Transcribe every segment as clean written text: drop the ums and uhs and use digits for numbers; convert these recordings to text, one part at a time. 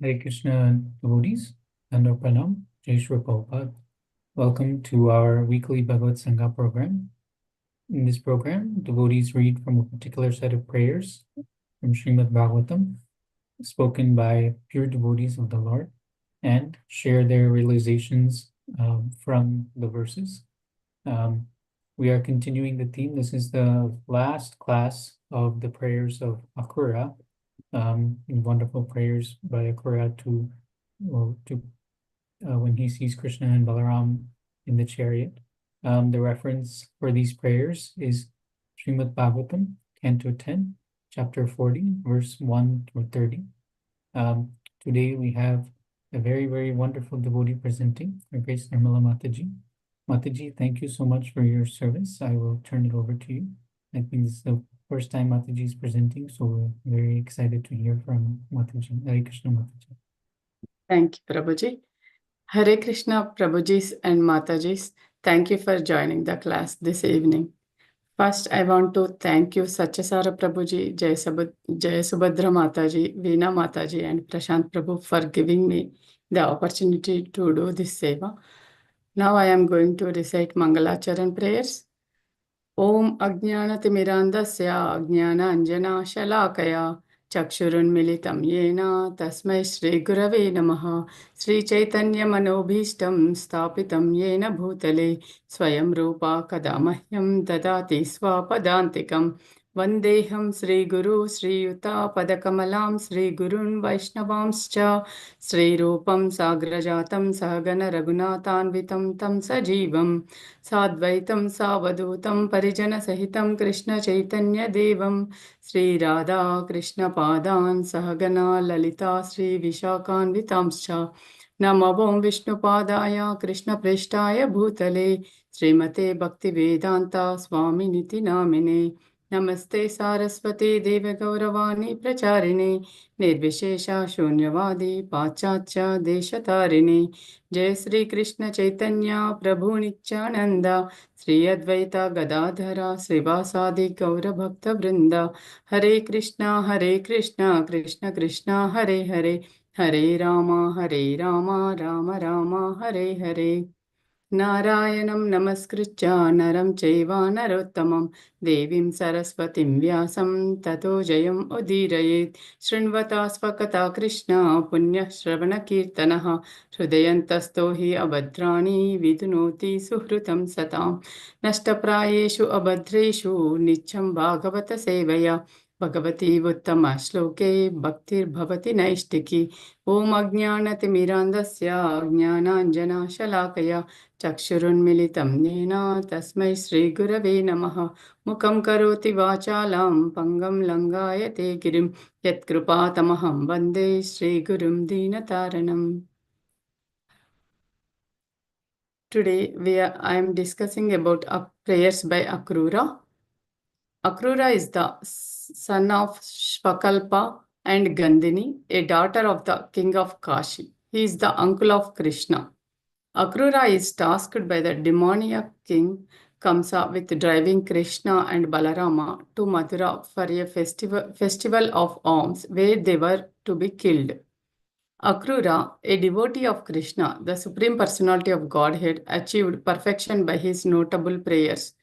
Hare Krishna devotees, Nanda Pranam, Jai Shri Prabhupada. Welcome to our weekly BhagavatSanga program. In this program, devotees read from a particular set of prayers from Srimad Bhagavatam, spoken by pure devotees of the Lord, and share their realizations from the verses. We are continuing the theme. This is the last class of the prayers of Akrura, wonderful prayers by Akrura when he sees Krishna and Balaram in the chariot. The reference for these prayers is Srimad Bhagavatam, Canto 10, Chapter 40, verse 1 through 30. Today we have a very, very wonderful devotee presenting, Her Grace Nirmala Mataji. Mataji, thank you so much for your service. I will turn it over to you. I think this is the first time Mataji is presenting, so we're very excited to hear from Mataji. Hare Krishna, Mataji. Thank you, Prabhuji. Hare Krishna, Prabhujis and Matajis. Thank you for joining the class this evening. First, I want to thank you, Satyasara Prabhuji, Jai Subhadra Mataji, Veena Mataji, and Prashant Prabhu for giving me the opportunity to do this seva. Now I am going to recite Mangalacharan prayers. Om Ajnanatimirandasya Ajnana Anjana Shalakaya Chakshurunmilitam Yena Tasmai Shri Gurave Namaha Shri Chaitanya Manobhishtam Stapitam Yena Bhutale Swayam Rupa Kadamahyam Dadati Swapadantikam Vandeham Sri Guru Sri Yuta Padakamalam Sri Gurun Vaishnavamscha Sri Rupam Sagrajatam Sahagana Raghunathanvitam Tam Sajivam Sadvaitam Savadutam Parijana Sahitam Krishna Chaitanya Devam Sri Radha Krishna Padan Sahagana Lalita Sri Vishakan Vitamscha Namavom Vishnu Padaya Krishna Preshtaya Bhutale Srimate Bhakti Vedanta Swami Niti Namine Namaste Saraswati Deva Gauravani Pracharine Nirvishesha Shunyavadi Pachacha Deshatarine Jai Sri Krishna Chaitanya Prabhu Nityananda Sri Advaita Gadadhara Srivasadi Gaura Bhakta Vrinda Hare Krishna Krishna Krishna Hare Hare Hare Rama Rama Rama Hare Hare Narayanam Namaskritya Naram Chaiva Narottamam Devim Saraswatim Vyasam Tato Jayam Udirayet Shrinvata Svakata Krishna Punya Shravana Kirtanaha Hrudayantasto hi abhadrani vidunoti suhrutam satam Nashtaprayeshu abhadreshu nicham bhagavata sevaya Bhagavati Uttama Shloke Bhaktir Bhavati Naishtiki Om Ajnanatimirandasya Ajnananjana Shalakaya Chakshurunmilitam Nena Tasmai Shri Gurave Namaha Mukam Karoti Vachalam Pangam Langayate Girim Yat Krupatamaham Vande Shri Gurum Dinataranam. Today I am discussing about prayers by Akrura. Akrura is the son of Shvakalpa and Gandhini, a daughter of the king of Kashi. He is the uncle of Krishna. Akrura is tasked by the demoniac king Kamsa with driving Krishna and Balarama to Mathura for a festival of arms where they were to be killed. Akrura, a devotee of Krishna, the Supreme Personality of Godhead, achieved perfection by his notable prayers.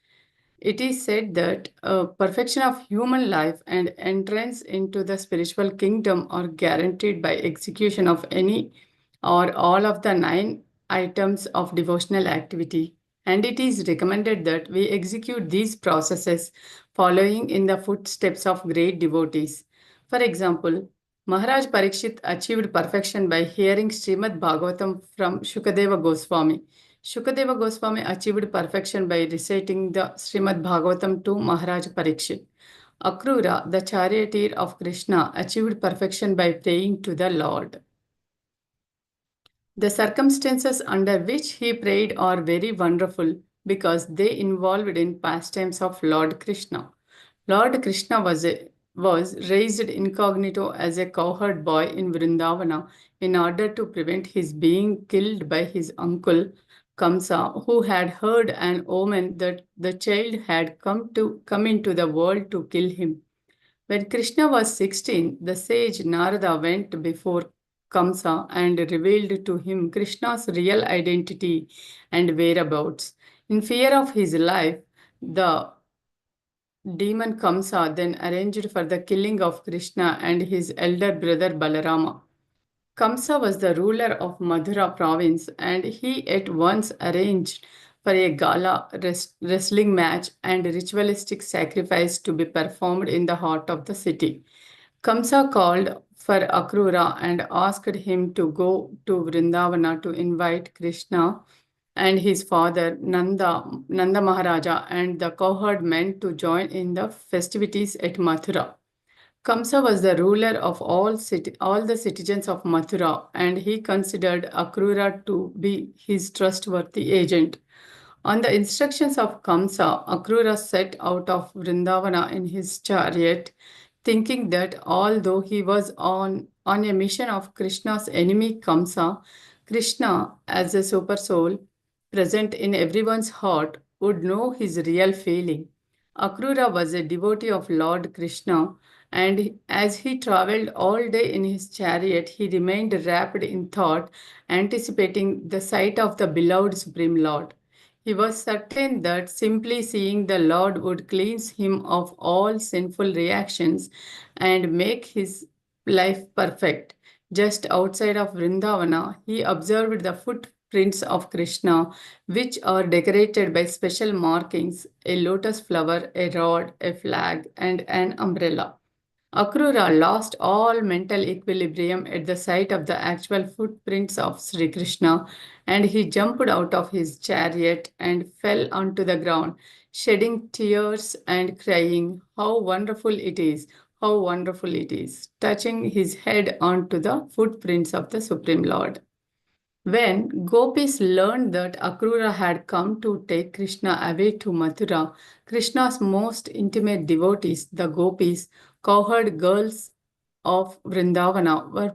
It is said that perfection of human life and entrance into the spiritual kingdom are guaranteed by execution of any or all of the 9 items of devotional activity. And it is recommended that we execute these processes following in the footsteps of great devotees. For example, Maharaj Parikshit achieved perfection by hearing Srimad Bhagavatam from Shukadeva Goswami. Shukadeva Goswami achieved perfection by reciting the Srimad Bhagavatam to Maharaj Parikshit. Akrura, the charioteer of Krishna, achieved perfection by praying to the Lord. The circumstances under which he prayed are very wonderful because they involved in pastimes of Lord Krishna. Lord Krishna was raised incognito as a cowherd boy in Vrindavana in order to prevent his being killed by his uncle Kamsa, who had heard an omen that the child had come into the world to kill him. When Krishna was 16, the sage Narada went before Kamsa and revealed to him Krishna's real identity and whereabouts. In fear of his life, the demon Kamsa then arranged for the killing of Krishna and his elder brother Balarama. Kamsa was the ruler of Madhura province and he at once arranged for a gala wrestling match and ritualistic sacrifice to be performed in the heart of the city. Kamsa called for Akrura and asked him to go to Vrindavana to invite Krishna and his father Nanda Maharaja and the cowherd men to join in the festivities at Mathura. Kamsa was the ruler of all the citizens of Mathura, and he considered Akrura to be his trustworthy agent. On the instructions of Kamsa, Akrura set out of Vrindavana in his chariot, thinking that although he was on a mission of Krishna's enemy Kamsa, Krishna, as a super soul present in everyone's heart, would know his real feeling. Akrura was a devotee of Lord Krishna, and as he traveled all day in his chariot, he remained wrapped in thought, anticipating the sight of the beloved Supreme Lord. He was certain that simply seeing the Lord would cleanse him of all sinful reactions and make his life perfect. Just outside of Vrindavana, he observed the footprints of Krishna, which are decorated by special markings: a lotus flower, a rod, a flag, and an umbrella. Akrura lost all mental equilibrium at the sight of the actual footprints of Sri Krishna, and he jumped out of his chariot and fell onto the ground, shedding tears and crying, "How wonderful it is! How wonderful it is!" touching his head onto the footprints of the Supreme Lord. When gopis learned that Akrura had come to take Krishna away to Mathura, Krishna's most intimate devotees, the gopis, cowherd girls of Vrindavana, were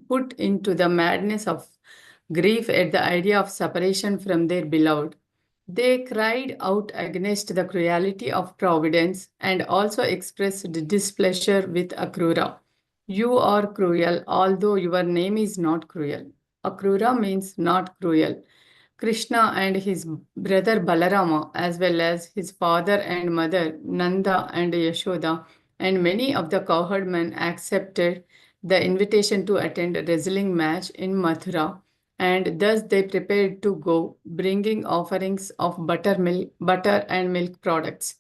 put into the madness of grief at the idea of separation from their beloved. They cried out against the cruelty of Providence and also expressed displeasure with Akrura. "You are cruel, although your name is not cruel." Akrura means not cruel. Krishna and his brother Balarama, as well as his father and mother Nanda and Yashoda, and many of the cowherd men accepted the invitation to attend a wrestling match in Mathura, and thus they prepared to go, bringing offerings of butter and milk products.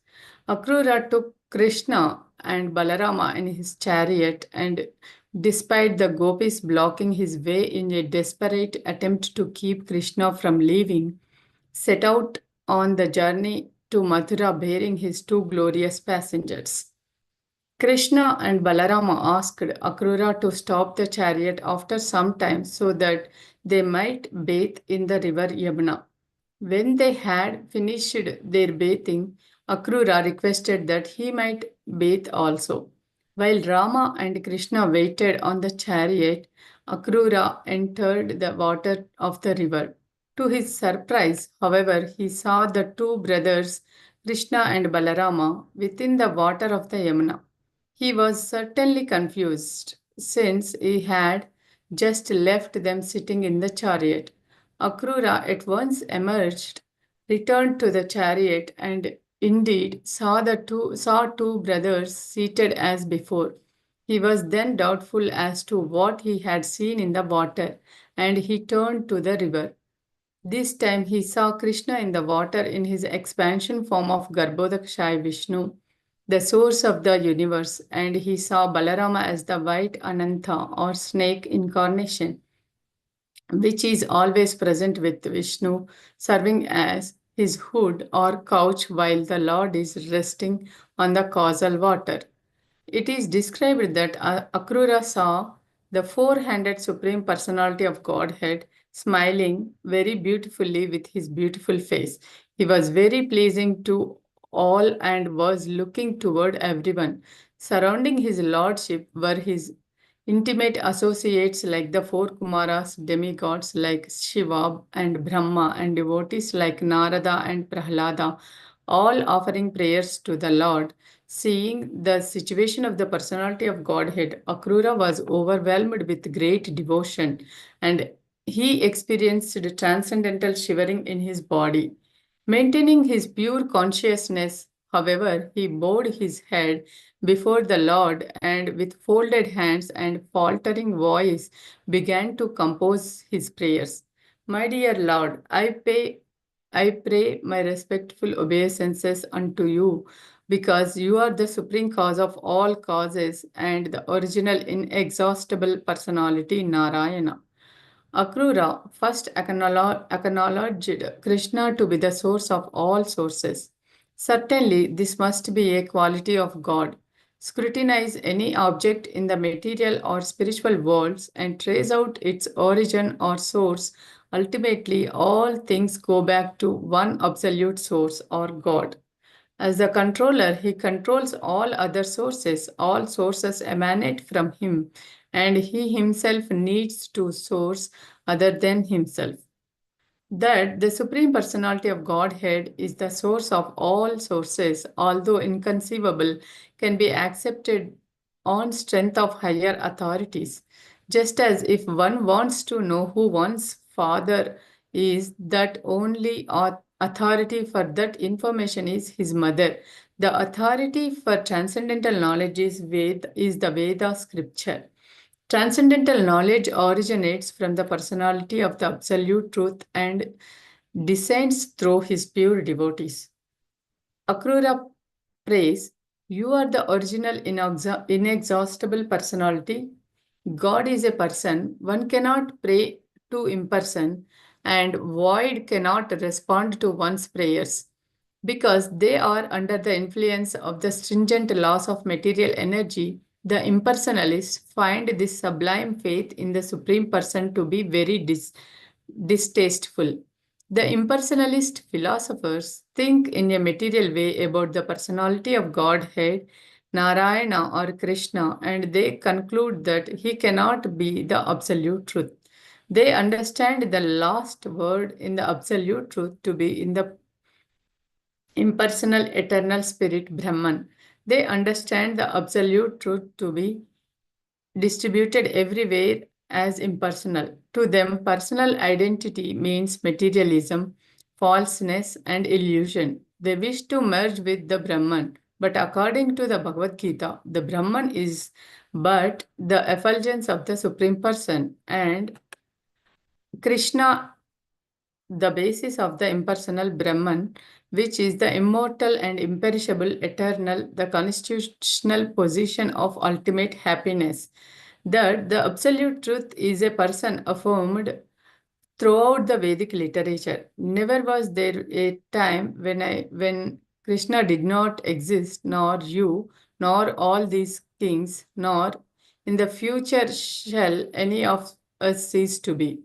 Akrura took Krishna and Balarama in his chariot, and despite the gopis blocking his way in a desperate attempt to keep Krishna from leaving, set out on the journey to Mathura bearing his two glorious passengers. Krishna and Balarama asked Akrura to stop the chariot after some time so that they might bathe in the river Yamuna. When they had finished their bathing, Akrura requested that he might bathe also. While Rama and Krishna waited on the chariot, Akrura entered the water of the river. To his surprise, however, he saw the two brothers, Krishna and Balarama, within the water of the Yamuna. He was certainly confused, since he had just left them sitting in the chariot. Akrura at once emerged, returned to the chariot, and indeed saw two brothers seated as before. He was then doubtful as to what he had seen in the water, and he turned to the river. This time he saw Krishna in the water in his expansion form of Garbhodakshai Vishnu, the source of the universe, and he saw Balarama as the white Ananta or snake incarnation, which is always present with Vishnu, serving as his hood or couch while the Lord is resting on the causal water. It is described that Akrura saw the four-handed Supreme Personality of Godhead smiling very beautifully with his beautiful face. He was very pleasing to all and was looking toward everyone. Surrounding his lordship were his intimate associates like the four Kumaras, demigods like Shiva and Brahma, and devotees like Narada and Prahlada, all offering prayers to the Lord. Seeing the situation of the personality of Godhead, Akrura was overwhelmed with great devotion and he experienced a transcendental shivering in his body. Maintaining his pure consciousness, however, he bowed his head before the Lord and with folded hands and faltering voice began to compose his prayers. My dear Lord, I pray my respectful obeisances unto you because you are the supreme cause of all causes and the original inexhaustible personality Narayana. Akrura first acknowledged Krishna to be the source of all sources. Certainly, this must be a quality of God. Scrutinize any object in the material or spiritual worlds and trace out its origin or source. Ultimately, all things go back to one absolute source or God. As the controller, he controls all other sources. All sources emanate from him, and he himself needs to source other than himself. That the Supreme Personality of Godhead is the source of all sources, although inconceivable, can be accepted on strength of higher authorities. Just as if one wants to know who one's father is, that only authority for that information is his mother. The authority for transcendental knowledge is the Veda scripture. Transcendental knowledge originates from the personality of the Absolute Truth and descends through his pure devotees. Akrura prays, you are the original inexhaustible personality. God is a person. One cannot pray to imperson, and void cannot respond to one's prayers because they are under the influence of the stringent laws of material energy. The impersonalists find this sublime faith in the Supreme Person to be very distasteful. The impersonalist philosophers think in a material way about the personality of Godhead, Narayana or Krishna, and they conclude that he cannot be the absolute truth. They understand the last word in the absolute truth to be in the impersonal eternal spirit Brahman. They understand the absolute truth to be distributed everywhere as impersonal. To them, personal identity means materialism, falseness, and illusion. They wish to merge with the Brahman. But according to the Bhagavad Gita, the Brahman is but the effulgence of the Supreme Person, and Krishna the basis of the impersonal Brahman, which is the immortal and imperishable, eternal, the constitutional position of ultimate happiness. That the absolute truth is a person affirmed throughout the Vedic literature. Never was there a time when Krishna did not exist, nor you, nor all these kings, nor in the future shall any of us cease to be.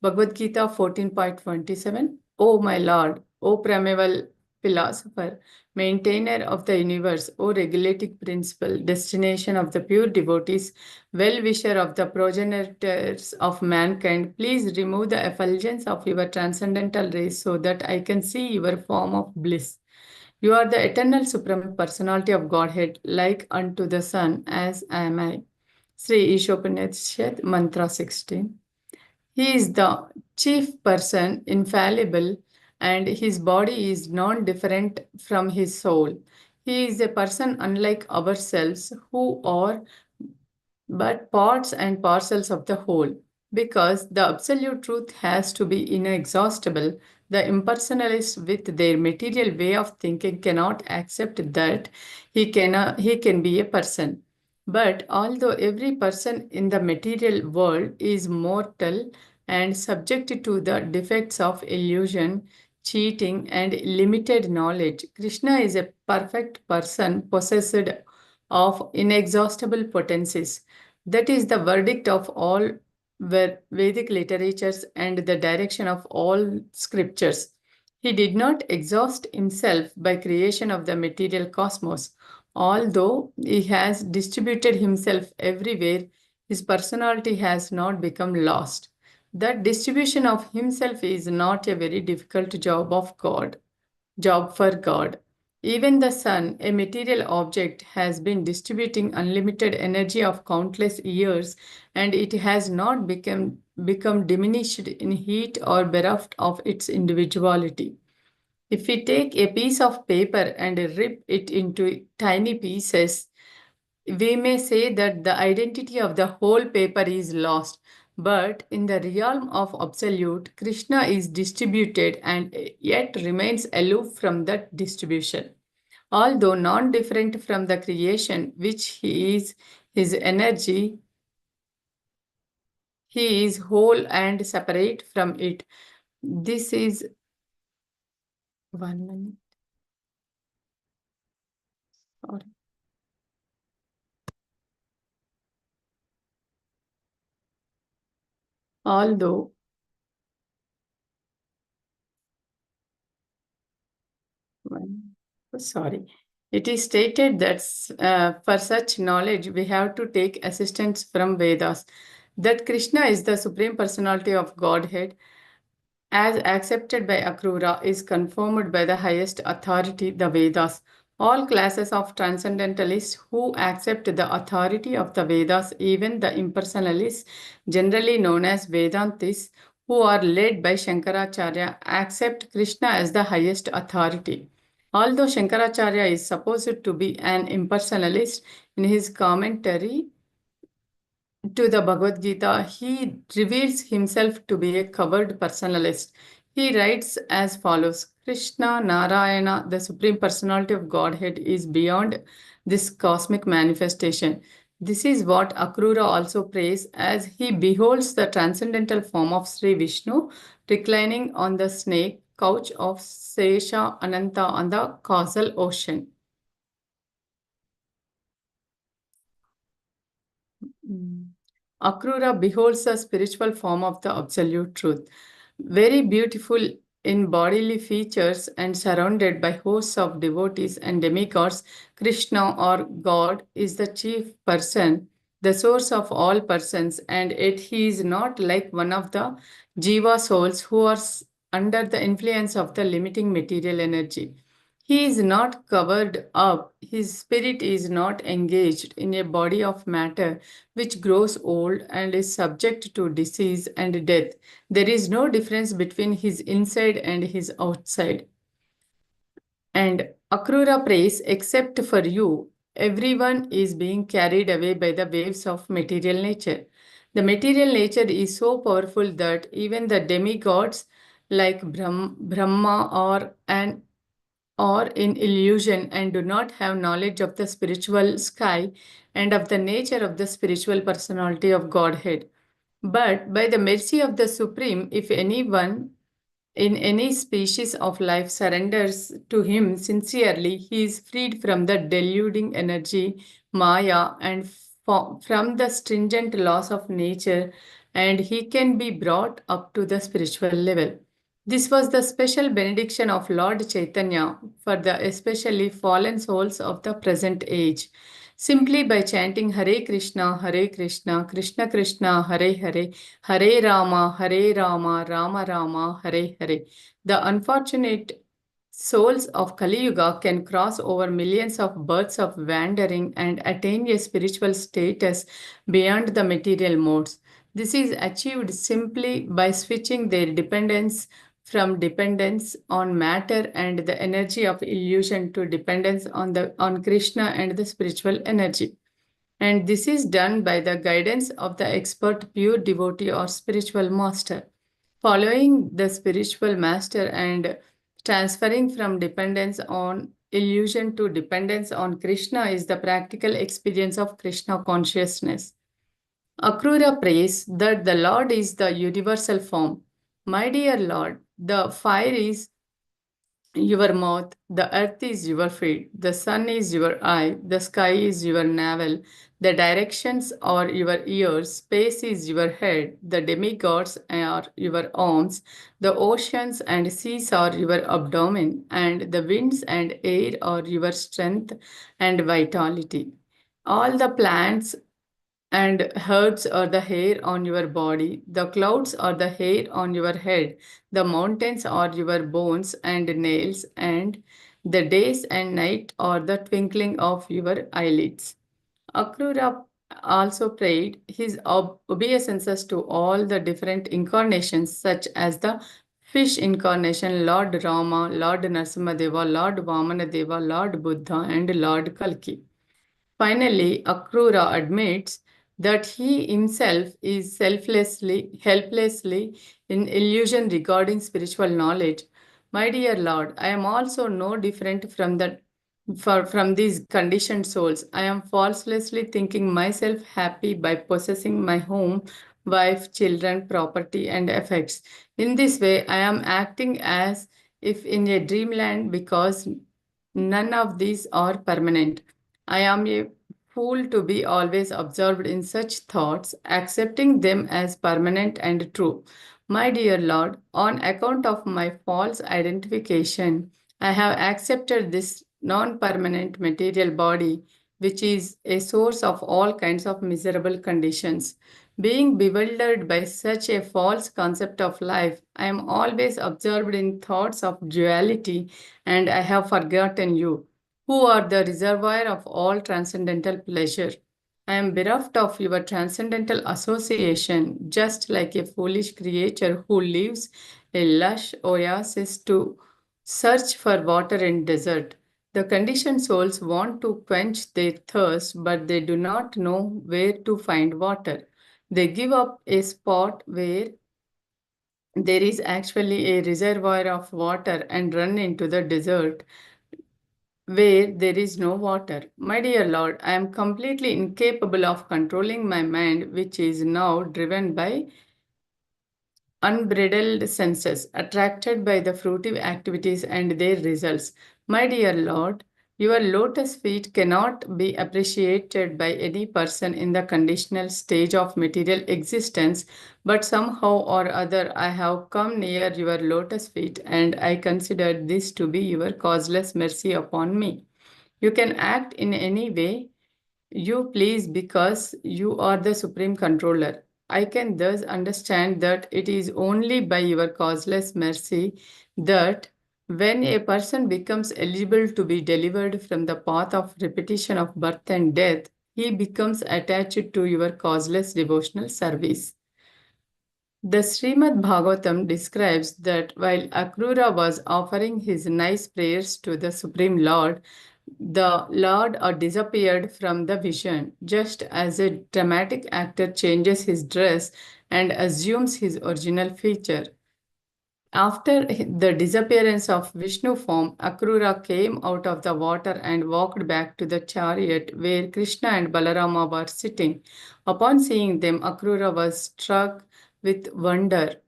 Bhagavad Gita 14.27. O my Lord, O primeval philosopher, maintainer of the universe, O regulating principle, destination of the pure devotees, well-wisher of the progenitors of mankind, please remove the effulgence of your transcendental rays so that I can see your form of bliss. You are the eternal supreme personality of Godhead, like unto the sun, as am I. Sri Ishopanishad, Mantra 16. He is the chief person, infallible, and his body is non-different from his soul. He is a person unlike ourselves who are but parts and parcels of the whole. Because the absolute truth has to be inexhaustible, the impersonalists with their material way of thinking cannot accept that he can be a person. But although every person in the material world is mortal and subject to the defects of illusion, cheating, and limited knowledge, Krishna is a perfect person possessed of inexhaustible potencies. That is the verdict of all Vedic literatures and the direction of all scriptures. He did not exhaust himself by creation of the material cosmos. Although he has distributed himself everywhere, his personality has not become lost. That distribution of himself is not a very difficult job for God. Even the sun, a material object, has been distributing unlimited energy of countless years, and it has not become diminished in heat or bereft of its individuality. If we take a piece of paper and rip it into tiny pieces, we may say that the identity of the whole paper is lost. But in the realm of absolute, Krishna is distributed and yet remains aloof from that distribution. Although non different from the creation which he is, his energy, he is whole and separate from it. This is 1 minute. Sorry. Although One- Sorry. It is stated that for such knowledge, we have to take assistance from Vedas. That Krishna is the Supreme Personality of Godhead, as accepted by Akrura, is confirmed by the highest authority, the Vedas. All classes of transcendentalists who accept the authority of the Vedas, even the impersonalists, generally known as Vedantists, who are led by Shankaracharya, accept Krishna as the highest authority. Although Shankaracharya is supposed to be an impersonalist, in his commentary to the Bhagavad Gita, he reveals himself to be a covered personalist. He writes as follows: Krishna, Narayana, the Supreme Personality of Godhead, is beyond this cosmic manifestation. This is what Akrura also prays as he beholds the transcendental form of Sri Vishnu reclining on the snake couch of Sesha Ananta on the causal ocean. Mm. Akrura beholds the spiritual form of the absolute truth. Very beautiful in bodily features and surrounded by hosts of devotees and demigods, Krishna or God is the chief person, the source of all persons, and yet he is not like one of the Jiva souls who are under the influence of the limiting material energy. He is not covered up, his spirit is not engaged in a body of matter which grows old and is subject to disease and death. There is no difference between his inside and his outside. And Akrura prays, except for you, everyone is being carried away by the waves of material nature. The material nature is so powerful that even the demigods like Brahma or in illusion and do not have knowledge of the spiritual sky and of the nature of the spiritual personality of Godhead. But by the mercy of the Supreme, if anyone in any species of life surrenders to him sincerely, he is freed from the deluding energy, Maya, and from the stringent laws of nature, and he can be brought up to the spiritual level. This was the special benediction of Lord Chaitanya for the especially fallen souls of the present age. Simply by chanting Hare Krishna, Krishna Krishna, Hare Hare, Hare Rama, Rama Rama, Hare Hare, the unfortunate souls of Kali Yuga can cross over millions of births of wandering and attain a spiritual status beyond the material modes. This is achieved simply by switching their dependence from dependence on matter and the energy of illusion to dependence on Krishna and the spiritual energy. And this is done by the guidance of the expert pure devotee or spiritual master. Following the spiritual master and transferring from dependence on illusion to dependence on Krishna is the practical experience of Krishna consciousness. Akrura prays that the Lord is the universal form. My dear Lord, the fire is your mouth, the earth is your feet, the sun is your eye, the sky is your navel, the directions are your ears, space is your head, the demigods are your arms, the oceans and seas are your abdomen, and the winds and air are your strength and vitality. All the plants and herbs are the hair on your body, the clouds are the hair on your head, the mountains are your bones and nails, and the days and night or the twinkling of your eyelids. Akrura also prayed his obeisances to all the different incarnations, such as the fish incarnation, Lord Rama, Lord Narasimhadeva, Lord Vamanadeva, Lord Buddha, and Lord Kalki. Finally, Akrura admits that he himself is helplessly in illusion regarding spiritual knowledge. My dear Lord, I am also no different from these conditioned souls. I am falsely thinking myself happy by possessing my home, wife, children, property, and effects. In this way, I am acting as if in a dreamland because none of these are permanent. I am a fool to be always absorbed in such thoughts, accepting them as permanent and true. My dear Lord, on account of my false identification, I have accepted this non permanent material body, which is a source of all kinds of miserable conditions. Being bewildered by such a false concept of life, I am always absorbed in thoughts of duality, and I have forgotten you, who are the reservoir of all transcendental pleasure. I am bereft of your transcendental association, just like a foolish creature who leaves a lush oasis to search for water in desert. The conditioned souls want to quench their thirst, but they do not know where to find water. They give up a spot where there is actually a reservoir of water and run into the desert where there is no water. My dear Lord, I am completely incapable of controlling my mind, which is now driven by unbridled senses, attracted by the fruitive activities and their results. My dear Lord, your lotus feet cannot be appreciated by any person in the conditional stage of material existence, but somehow or other I have come near your lotus feet, and I consider this to be your causeless mercy upon me. You can act in any way you please because you are the supreme controller. I can thus understand that it is only by your causeless mercy that when a person becomes eligible to be delivered from the path of repetition of birth and death, he becomes attached to your causeless devotional service. The Srimad Bhagavatam describes that while Akrura was offering his nice prayers to the Supreme Lord, the Lord disappeared from the vision, just as a dramatic actor changes his dress and assumes his original feature. After the disappearance of Vishnu form, Akrura came out of the water and walked back to the chariot where Krishna and Balarama were sitting. Upon seeing them, Akrura was struck with wonder.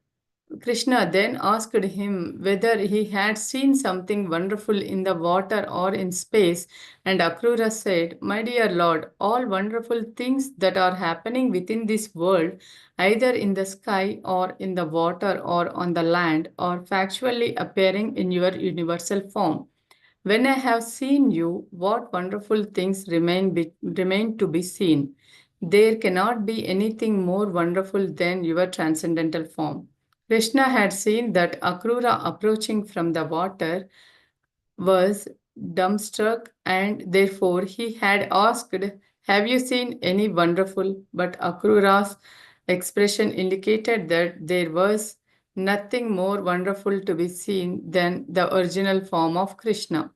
Krishna then asked him whether he had seen something wonderful in the water or in space, and Akrura said, My dear Lord, all wonderful things that are happening within this world, either in the sky or in the water or on the land, are factually appearing in your universal form. When I have seen you, what wonderful things remain to be seen. There cannot be anything more wonderful than your transcendental form. Krishna had seen that Akrura approaching from the water was dumbstruck, and therefore he had asked, Have you seen any wonderful? But Akrura's expression indicated that there was nothing more wonderful to be seen than the original form of Krishna.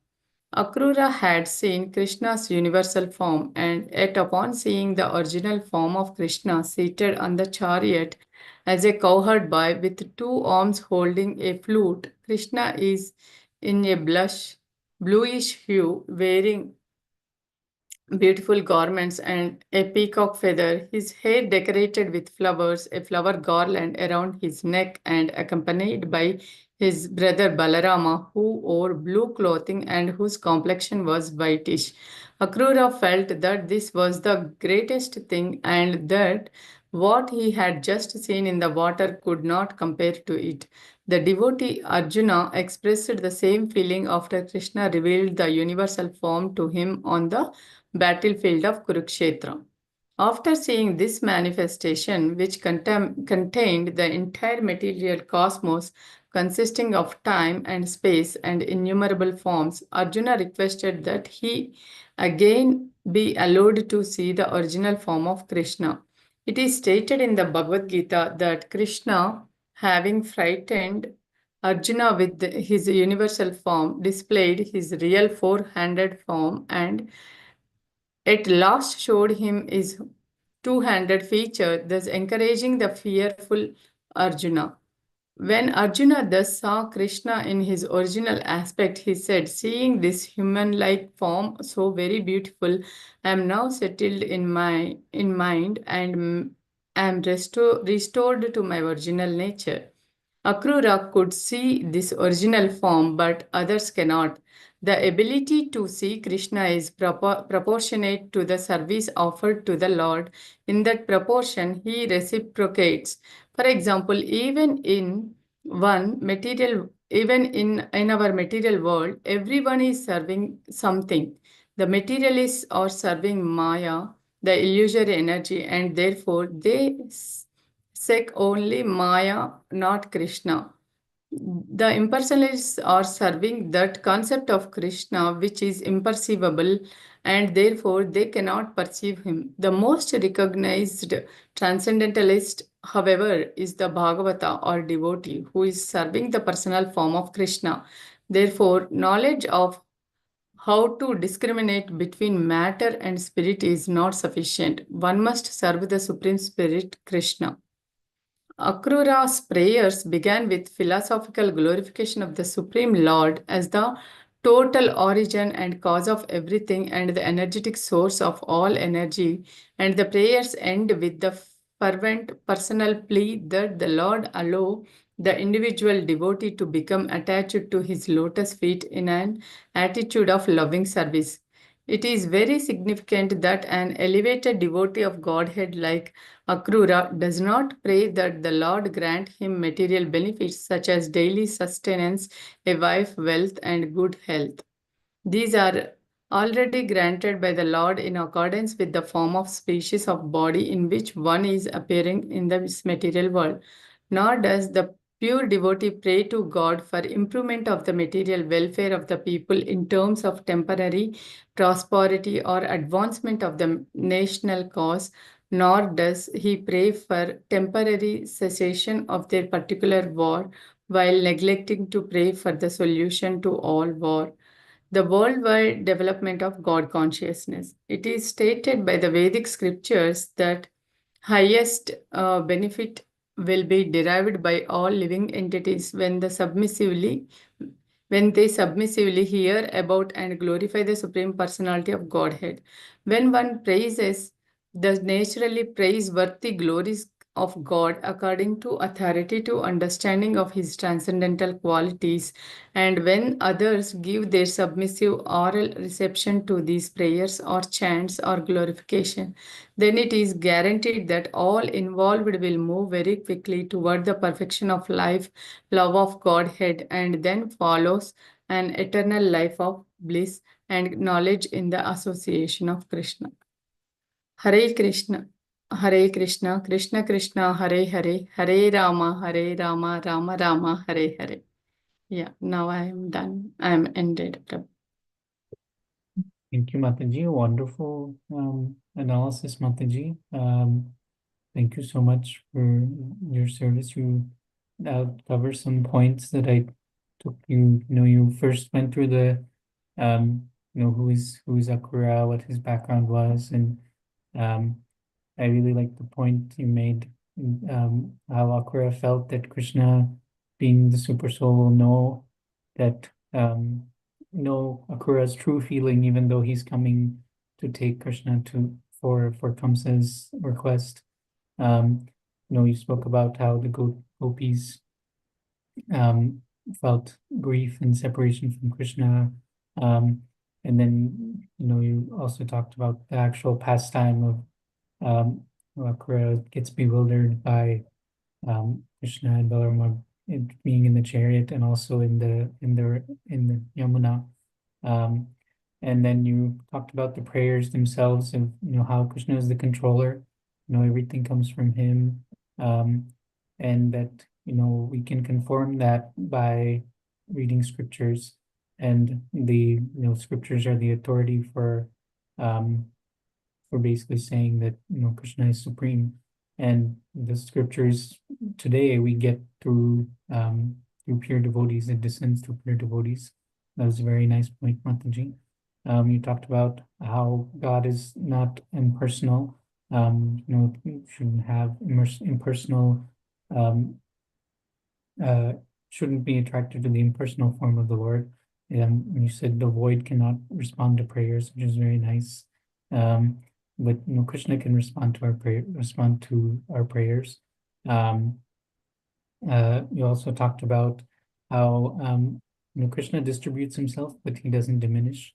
Akrura had seen Krishna's universal form, and yet upon seeing the original form of Krishna seated on the chariot as a cowherd boy with two arms holding a flute, Krishna is in a bluish hue, wearing beautiful garments and a peacock feather, his hair decorated with flowers, a flower garland around his neck, and accompanied by his brother Balarama, who wore blue clothing and whose complexion was whitish. Akrura felt that this was the greatest thing and that what he had just seen in the water could not compare to it. The devotee Arjuna expressed the same feeling after Krishna revealed the universal form to him on the battlefield of Kurukshetra. After seeing this manifestation, which contained the entire material cosmos, consisting of time and space and innumerable forms, Arjuna requested that he again be allowed to see the original form of Krishna. It is stated in the Bhagavad Gita that Krishna, having frightened Arjuna with his universal form, displayed his real four-handed form and at last showed him his two-handed feature, thus encouraging the fearful Arjuna. When Arjuna thus saw Krishna in his original aspect, he said, "Seeing this human-like form so very beautiful, I am now settled in mind and am restored to my original nature." Akrura could see this original form, but others cannot. The ability to see Krishna is proportionate to the service offered to the Lord. In that proportion, he reciprocates. For example, even in our material world, everyone is serving something. The materialists are serving Maya, the illusory energy, and therefore they seek only Maya, not Krishna. The impersonalists are serving that concept of Krishna which is imperceivable and therefore they cannot perceive him. The most recognized transcendentalist, however, is the Bhagavata or devotee who is serving the personal form of Krishna. Therefore, knowledge of how to discriminate between matter and spirit is not sufficient. One must serve the Supreme Spirit, Krishna. Akrura's prayers began with philosophical glorification of the Supreme Lord as the total origin and cause of everything and the energetic source of all energy, and the prayers end with the fervent personal plea that the Lord allow the individual devotee to become attached to his lotus feet in an attitude of loving service. It is very significant that an elevated devotee of Godhead like Akrura does not pray that the Lord grant him material benefits such as daily sustenance, a wife, wealth, and good health. These are already granted by the Lord in accordance with the form of species of body in which one is appearing in this material world. Nor does the pure devotee pray to God for improvement of the material welfare of the people in terms of temporary prosperity or advancement of the national cause, nor does he pray for temporary cessation of their particular war while neglecting to pray for the solution to all war, the worldwide development of God consciousness. It is stated by the Vedic scriptures that highest benefit will be derived by all living entities when they submissively hear about and glorify the Supreme Personality of Godhead. When one praises the naturally praiseworthy glories of God according to authoritative understanding of his transcendental qualities, and when others give their submissive oral reception to these prayers or chants or glorification, then it is guaranteed that all involved will move very quickly toward the perfection of life, love of Godhead, and then follows an eternal life of bliss and knowledge in the association of Krishna. Hare Krishna, Hare Krishna, Krishna Krishna, Hare Hare, Hare Rama, Rama Rama, Hare Hare. Yeah, now I am done. I am ended. Thank you, Mataji. Wonderful analysis, Mataji. Thank you so much for your service. You cover some points that I took. You first went through the who is Akrura, what his background was, and I really like the point you made, how Akrura felt that Krishna, being the super soul, will know Akrura's true feeling, even though he's coming to take Krishna for Kamsa's request. You spoke about how the gopis felt grief and separation from Krishna. And then, you also talked about the actual pastime of Akrura gets bewildered by Krishna and Balarama being in the chariot and also in the Yamuna. And then you talked about the prayers themselves and how Krishna is the controller. Everything comes from him. And that we can confirm that by reading scriptures, and the scriptures are the authority for basically saying that Krishna is supreme, and the scriptures today we get through pure devotees. It descends through pure devotees. That was a very nice point, Mataji. You talked about how God is not impersonal. Shouldn't have impersonal. Shouldn't be attracted to the impersonal form of the Lord. You said the void cannot respond to prayers, which is very nice. But Krishna can respond to our prayers. You also talked about how Krishna distributes himself, but he doesn't diminish.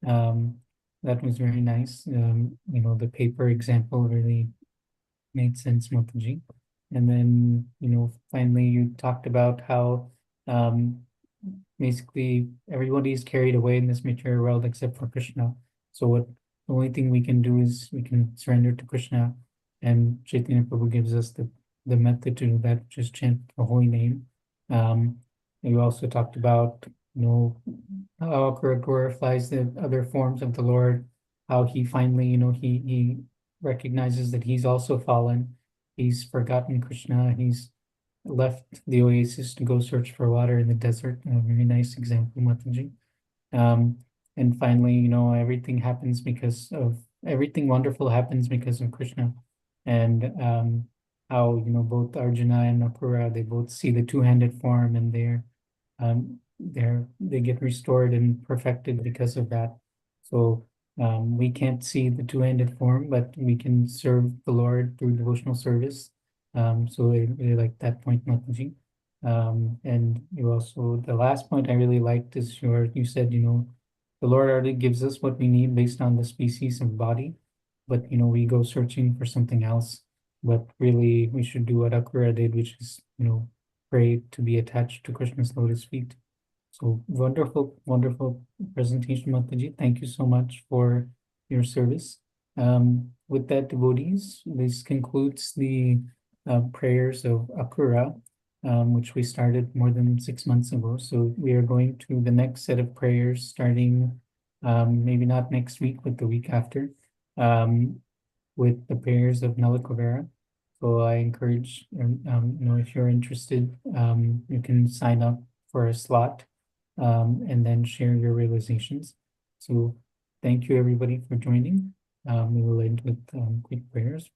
That was very nice. The paper example really made sense, Mataji. And then, finally you talked about how basically everybody is carried away in this material world except for Krishna. So the only thing we can do is we can surrender to Krishna, and Chaitanya Prabhu gives us the method to do that, which is chant the holy name. You also talked about how Akrura glorifies the other forms of the Lord, how he finally he recognizes that he's also fallen. He's forgotten Krishna. He's left the oasis to go search for water in the desert. A very nice example, Mataji. And finally, everything wonderful happens because of Krishna. And how both Arjuna and Akrura, they both see the two-handed form, and they get restored and perfected because of that. So we can't see the two-handed form, but we can serve the Lord through devotional service. So I really like that point, Mataji. And the last point I really liked is you said, the Lord already gives us what we need based on the species of body, but we go searching for something else. But really, we should do what Akrura did, which is pray to be attached to Krishna's lotus feet. So wonderful, wonderful presentation, Mataji. Thank you so much for your service. With that, devotees, this concludes the prayers of Akrura, which we started more than 6 months ago. So we are going to the next set of prayers starting maybe not next week, but the week after, with the prayers of Nalakavera. So I encourage, if you're interested, you can sign up for a slot and then share your realizations. So thank you everybody for joining. We will end with quick prayers.